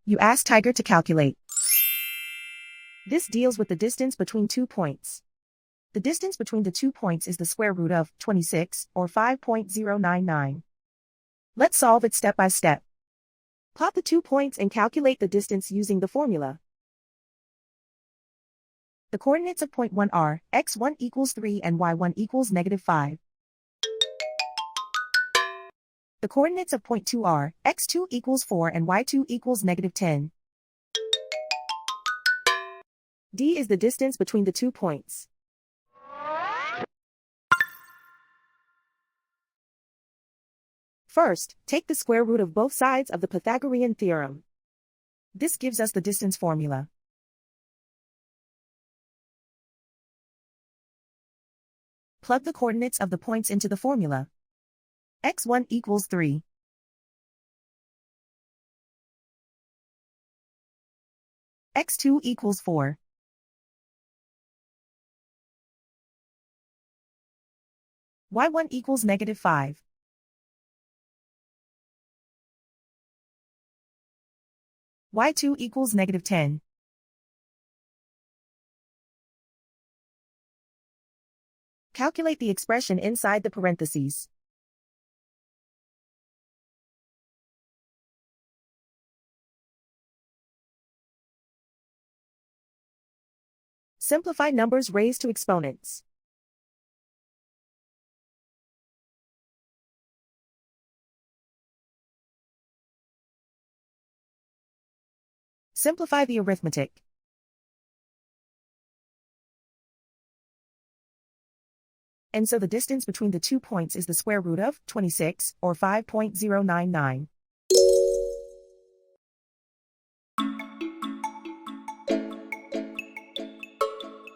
You ask Tiger to calculate. This deals with the distance between 2 points. The distance between the 2 points is the square root of 26, or 5.099. Let's solve it step by step. Plot the 2 points and calculate the distance using the formula. The coordinates of point 1 are x1 equals 3 and y1 equals -5. The coordinates of point 2 are x2 equals 4 and y2 equals -10. D is the distance between the 2 points. First, take the square root of both sides of the Pythagorean theorem. This gives us the distance formula. Plug the coordinates of the points into the formula. x1 equals 3. x2 equals 4. y1 equals -5. y2 equals -10. Calculate the expression inside the parentheses. Simplify numbers raised to exponents. Simplify the arithmetic. And so the distance between the 2 points is the square root of 26, or 5.099.